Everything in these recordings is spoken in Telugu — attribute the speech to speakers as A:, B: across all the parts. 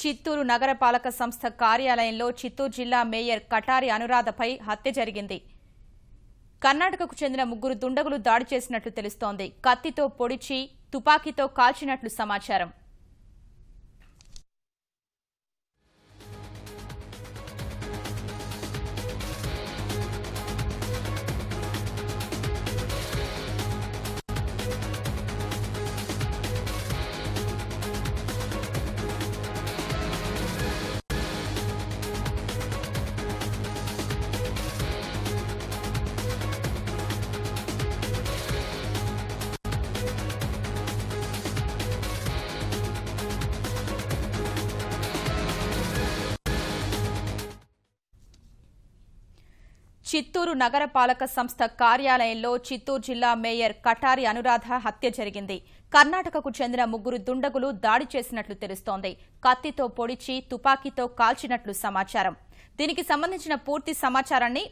A: చిత్తూరు నగరపాలక సంస్థ కార్యాలయంలో చిత్తూరు జిల్లా మేయర్ కటారి అనురాధపై హత్య జరిగింది. కర్ణాటకకు చెందిన ముగ్గురు దుండగులు దాడి చేసినట్లు తెలుస్తోంది. కత్తితో పొడిచి తుపాకీతో కాల్చినట్లు సమాచారం. చిత్తూరు నగరపాలక సంస్థ కార్యాలయంలో చిత్తూరు జిల్లా మేయర్ కటారి అనురాధ హత్య జరిగింది. కర్ణాటకకు చెందిన ముగ్గురు దుండగులు దాడి చేసినట్లు తెలుస్తోంది. కత్తితో పొడిచి తుపాకీతో కాల్చినట్లు సమాచారం. దీనికి సంబంధించిన పూర్తి సమాచారాన్ని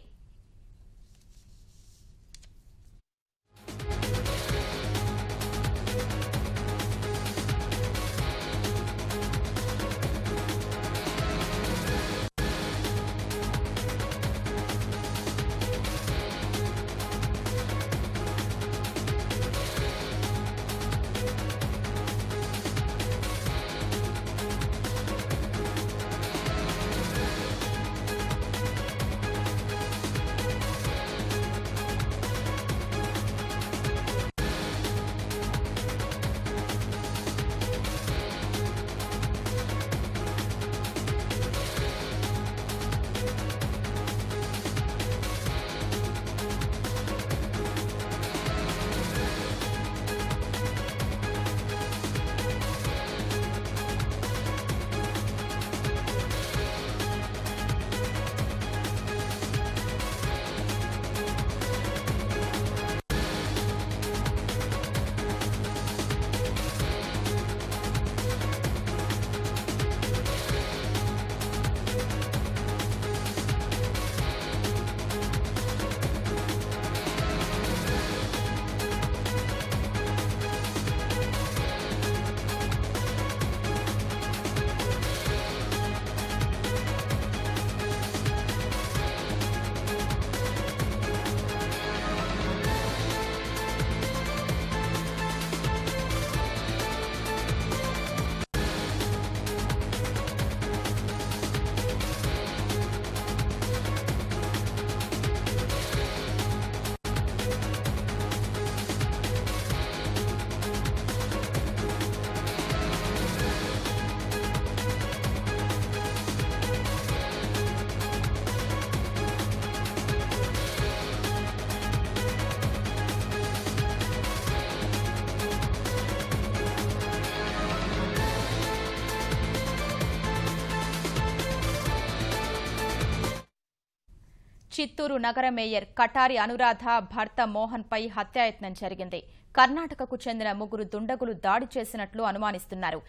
A: చిత్తూరు నగర మేయర్ కటారి అనురాధ భర్త మోహన్ పై హత్యాయత్నం జరిగింది. కర్ణాటకకు చెందిన ముగ్గురు దుండగులు దాడి చేసినట్లు అనుమానిస్తున్నారు.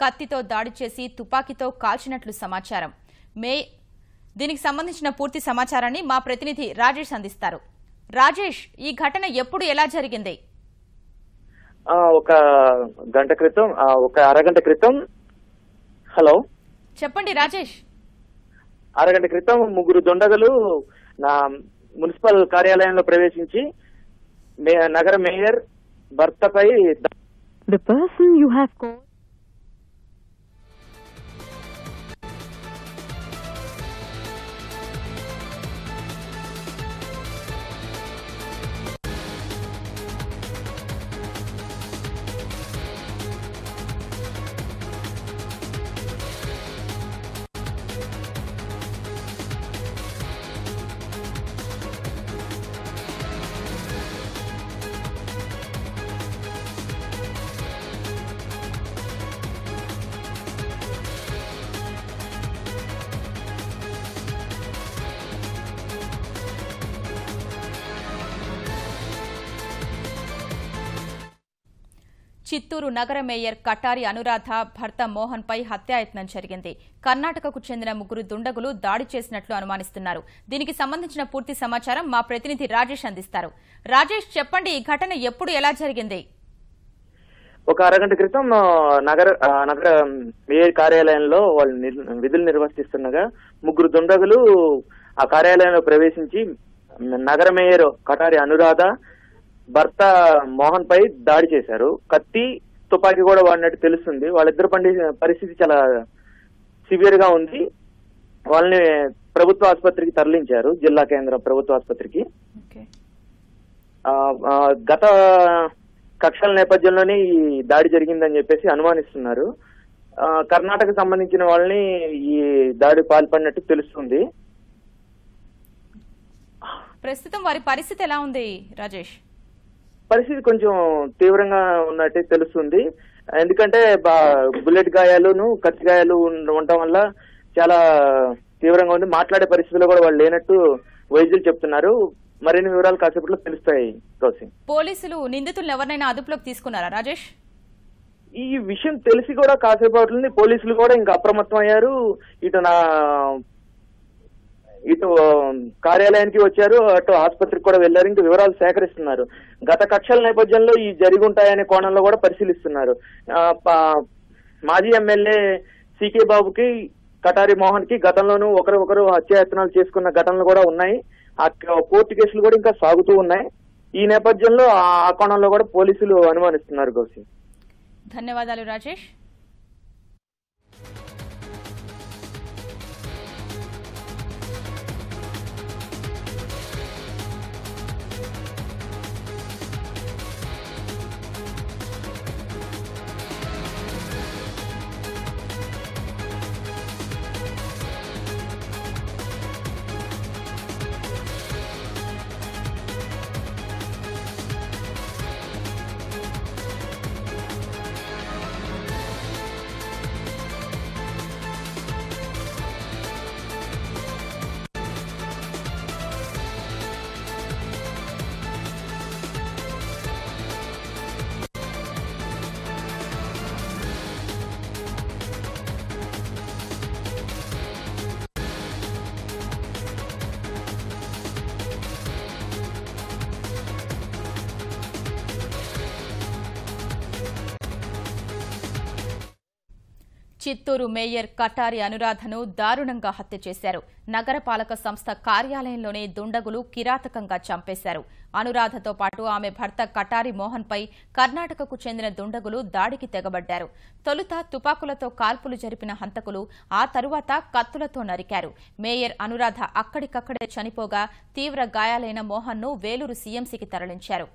A: కత్తితో దాడి చేసి తుపాకీతో కాల్చినట్లు సమాచారం. దీనికి సంబంధించిన పూర్తి సమాచారాన్ని మా ప్రతినిధి రాజేష్ అందిస్తారు. రాజేష్, ఈ ఘటన ఎప్పుడు ఎలా జరిగింది?
B: ఒక గంట క్రితం, ఒక అరగంట క్రితం. హలో,
A: చెప్పండి రాజేష్.
B: అరగంట క్రితం ముగ్గురు దొండగలు నా మున్సిపల్ కార్యాలయంలో ప్రవేశించి నగర మేయర్ భర్తపై
C: The person you have called
A: Chittoor నగర మేయర్ కటారి అనురాధ భర్త మోహన్ పై హత్యాయత్నం జరిగింది. కర్ణాటకకు చెందిన ముగ్గురు దుండగులు దాడి చేసినట్లు అనుమానిస్తున్నారు. దీనికి సంబంధించిన పూర్తి సమాచారం మా ప్రతినిధి రాజేష్ అందిస్తారు. రాజేష్, చెప్పండి, ఈ ఘటన ఎప్పుడు ఎలా జరిగింది?
B: ఒక అరగంట క్రితం నగర మేయర్ కార్యాలయంలో వాళ్ళు విధులు నిర్వర్తిస్తుండగా ముగ్గురు దుండగులు ఆ కార్యాలయంలో ప్రవేశించి నగర మేయర్ కటారి అనురాధ భర్త మోహన్ పై దాడి చేశారు. కత్తి, తుపాకీ కూడా వాడినట్టు తెలుస్తుంది. వాళ్ళిద్దరు పరిస్థితి చాలా సివియర్ గా ఉంది. వాళ్ళని ప్రభుత్వ ఆసుపత్రికి తరలించారు, జిల్లా కేంద్ర ప్రభుత్వ ఆసుపత్రికి. గత కక్షల నేపథ్యంలోనే ఈ దాడి జరిగిందని చెప్పేసి అనుమానిస్తున్నారు. కర్ణాటక సంబంధించిన వాళ్ళని ఈ దాడి పాల్పడినట్టు తెలుస్తుంది.
A: ప్రస్తుతం వారి పరిస్థితి ఎలా ఉంది రాజేష్?
B: పరిస్థితి కొంచెం తీవ్రంగా ఉన్నట్టే తెలుస్తుంది. ఎందుకంటే బుల్లెట్ గాయాలును కత్తి గాయాలు ఉండటం వల్ల చాలా తీవ్రంగా ఉంది. మాట్లాడే పరిస్థితిలో కూడా వాళ్ళు లేనట్టు వైద్యులు చెప్తున్నారు. మరిన్ని వివరాలు కాసేపట్లో తెలుస్తాయి.
A: పోలీసులు నిందితులను ఎవరినైనా అదుపులోకి తీసుకున్నారా రాజేష్?
B: ఈ విషయం తెలిసి కూడా కాసేపట్లని పోలీసులు కూడా ఇంకా అప్రమత్తం అయ్యారు. ఇటు కార్యాలయానికి వచ్చారు, అటు ఆసుపత్రికి కూడా వెళ్లారు. ఇంకా వివరాలు సేకరిస్తున్నారు. గత కక్షల నేపథ్యంలో ఈ జరిగి ఉంటాయనే కోణంలో కూడా పరిశీలిస్తున్నారు. మాజీ ఎమ్మెల్యే సికే బాబుకి, కటారి మోహన్ కి గతంలోనూ ఒకరు హత్యాయత్నాలు చేసుకున్న ఘటనలు కూడా ఉన్నాయి. ఆ కోర్టు కేసులు కూడా ఇంకా సాగుతూ ఉన్నాయి. ఈ నేపథ్యంలో ఆ కోణంలో కూడా పోలీసులు అనుమానిస్తున్నారు. గౌసి,
A: ధన్యవాదాలు రాజేష్. చిత్తూరు మేయర్ కటారి అనురాధను దారుణంగా హత్య చేశారు. నగరపాలక సంస్థ కార్యాలయంలోనే దుండగులు కిరాతకంగా చంపేశారు. అనురాధతో పాటు ఆమె భర్త కటారి మోహన్ పై కర్ణాటకకు చెందిన దుండగులు దాడికి తెగబడ్డారు. తొలుత తుపాకులతో కాల్పులు జరిపిన హంతకులు ఆ తరువాత కత్తులతో నరికారు. మేయర్ అనురాధ అక్కడికక్కడే చనిపోగా తీవ్ర గాయాలైన మోహన్ను వేలూరు సీఎంసీకి తరలించారు.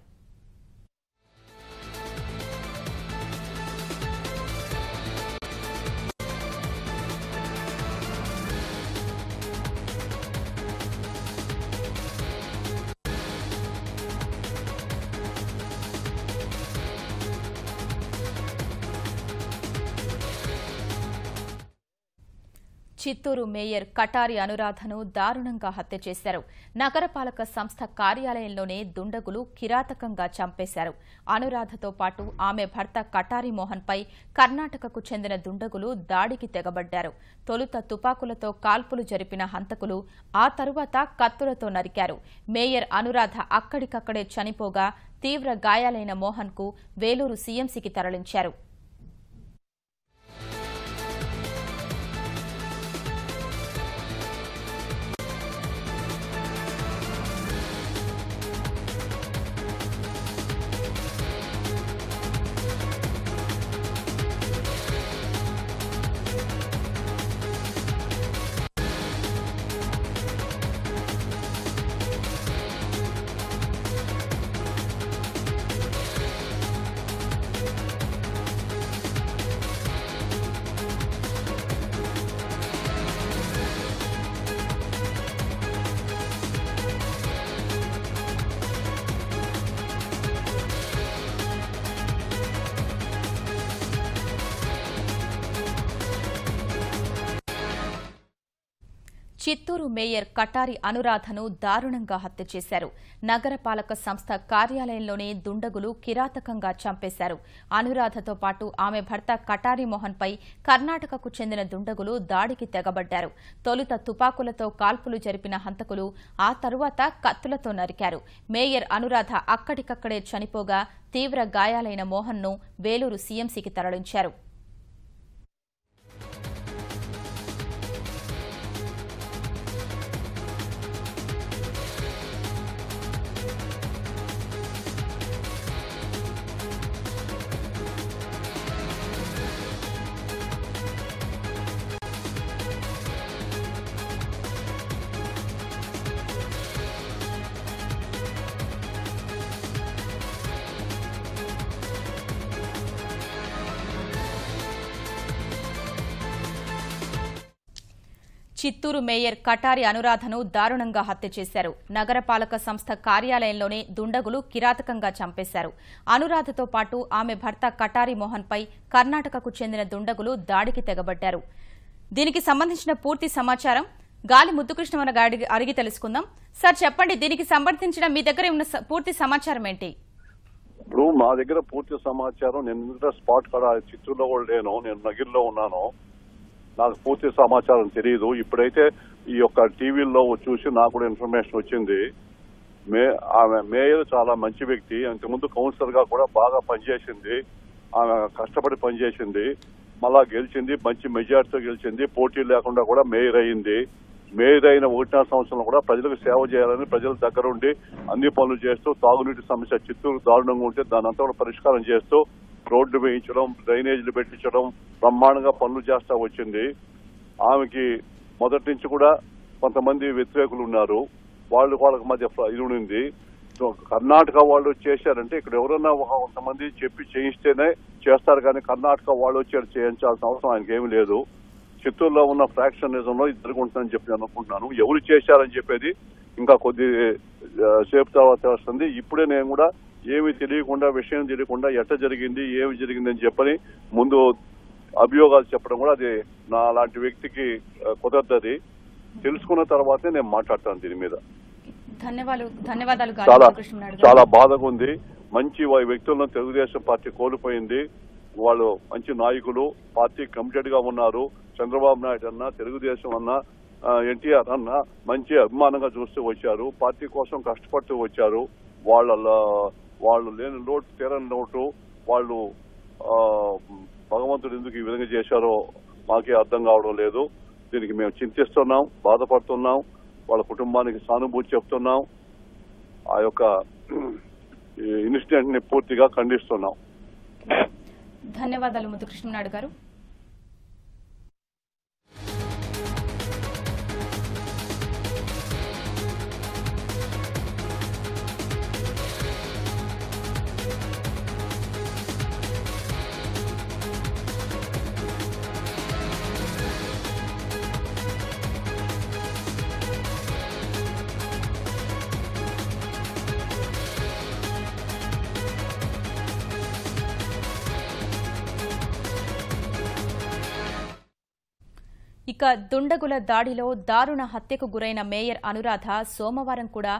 A: చిత్తూరు మేయర్ కటారి అనురాధను దారుణంగా హత్య చేశారు. నగరపాలక సంస్థ కార్యాలయంలోనే దుండగులు కిరాతకంగా చంపేశారు. అనురాధతో పాటు ఆమె భర్త కటారి మోహన్ పై కర్ణాటకకు చెందిన దుండగులు దాడికి తెగబడ్డారు. తొలుత తుపాకులతో కాల్పులు జరిపిన హంతకులు ఆ తరువాత కత్తులతో నరికారు. మేయర్ అనురాధ అక్కడికక్కడే చనిపోగా తీవ్ర గాయాలైన మోహన్కు వేలూరు సీఎంసీకి తరలించారు. చిత్తూరు మేయర్ కటారి అనురాధను దారుణంగా హత్య చేశారు. నగరపాలక సంస్థ కార్యాలయంలోనే దుండగులు కిరాతకంగా చంపేశారు. అనురాధతో పాటు ఆమె భర్త కటారి మోహన్పై కర్ణాటకకు చెందిన దుండగులు దాడికి తెగబడ్డారు. తొలుత తుపాకులతో కాల్పులు జరిపిన హంతకులు ఆ తరువాత కత్తులతో నరికారు. మేయర్ అనురాధ అక్కడికక్కడే చనిపోగా తీవ్ర గాయాలైన మోహన్ను వేలూరు సీఎంసీకి తరలించారు. చిత్తూరు మేయర్ కటారి అనురాధను దారుణంగా హత్య చేశారు. నగరపాలక సంస్థ కార్యాలయంలోనే దుండగులు కిరాతకంగా చంపేశారు. అనురాధతో పాటు ఆమె భర్త కటారి మోహన్పై కర్ణాటకకు చెందిన దుండగులు దాడికి తెగబడ్డారు. దీనికి సంబంధించిన పూర్తి సమాచారం గాలి ముద్దుకృష్ణ అడిగి తెలుసుకుందాం. సార్ చెప్పండి, దీనికి సంబంధించిన మీ దగ్గర ఉన్న పూర్తి సమాచారం ఏంటి?
D: ఇప్పుడు మా దగ్గర పూర్తి సమాచారం, నేను స్పాట్ కూడా చిత్తూరులో కూడా లేను, నేను నగిరిలో ఉన్నాను. నాకు పూర్తి సమాచారం తెలియదు. ఇప్పుడైతే ఈ యొక్క టీవీల్లో చూసి నాకు కూడా ఇన్ఫర్మేషన్ వచ్చింది. ఆమె మేయర్ చాలా మంచి వ్యక్తి, అంతకుముందు కౌన్సిలర్ గా కూడా బాగా పనిచేసింది. ఆమె కష్టపడి పనిచేసింది, మళ్ళా గెలిచింది, మంచి మెజార్టీతో గెలిచింది, పోటీ లేకుండా కూడా మేయర్ అయింది. మేయర్ అయిన 1.5 సంవత్సరంలో కూడా ప్రజలకు సేవ చేయాలని ప్రజల దగ్గరుండి అన్ని పనులు చేస్తూ, తాగునీటి సమస్య చిత్తూరు దారుణంగా ఉంటే దాని అంతా కూడా పరిష్కారం చేస్తూ, రోడ్డు వేయించడం, డ్రైనేజీలు పెట్టించడం, బ్రహ్మాండంగా పనులు చేస్తా వచ్చింది. ఆమెకి మొదటి నుంచి కూడా కొంతమంది వ్యతిరేకులు ఉన్నారు, వాళ్ళకి మధ్య ఇది ఉంది. కర్ణాటక వాళ్ళు చేశారంటే ఇక్కడ ఎవరన్నా కొంతమంది చెప్పి చేయిస్తేనే చేస్తారు, కానీ కర్ణాటక వాళ్ళు వచ్చి చేయించాల్సిన అవసరం ఆయనకి ఏమీ లేదు. చిత్తూరులో ఉన్న ఫ్రాక్షనిజంలో ఇది జరుగుతుందని చెప్పి నేను అనుకుంటున్నాను. ఎవరు చేశారని చెప్పేది ఇంకా కొద్ది సేపు తర్వాత వస్తుంది. ఇప్పుడే నేను కూడా ఏమి తెలియకుండా, విషయం తెలియకుండా ఎట్ట జరిగింది, ఏమి జరిగిందని చెప్పని ముందు అభియోగాలు చెప్పడం కూడా అది నా లాంటి వ్యక్తికి కుదరదు. తెలుసుకున్న తర్వాతే నేను మాట్లాడతాను దీని మీద.
A: ధన్యవాదాలు.
D: చాలా బాధగా ఉంది. మంచి వ్యక్తులను తెలుగుదేశం పార్టీ కోల్పోయింది. వాళ్ళు మంచి నాయకులు, పార్టీ కమిటెడ్ గా ఉన్నారు. చంద్రబాబు నాయుడు అన్నా, తెలుగుదేశం అన్నా, ఎన్టీఆర్ అన్నా మంచి అభిమానంగా చూస్తూ వచ్చారు. పార్టీ కోసం కష్టపడుతూ వచ్చారు. వాళ్ళు లేని లోటు తీరని లోటు వాళ్ళు భగవంతుడు ఎందుకు ఈ విధంగా చేశారో మాకే అర్థం కావడం లేదు. దీనికి మేము చింతిస్తున్నాం, బాధపడుతున్నాం, వాళ్ళ కుటుంబానికి సానుభూతి చెప్తున్నాం. ఆ యొక్క ఇన్సిడెంట్ ని పూర్తిగా ఖండిస్తున్నాం.
A: ధన్యవాదాలు ముద్దుకృష్ణనాయుడు గారు. ఇక దుండగుల దాడిలో దారుణ హత్యకు గురైన మేయర్ అనురాధ సోమవారం కూడా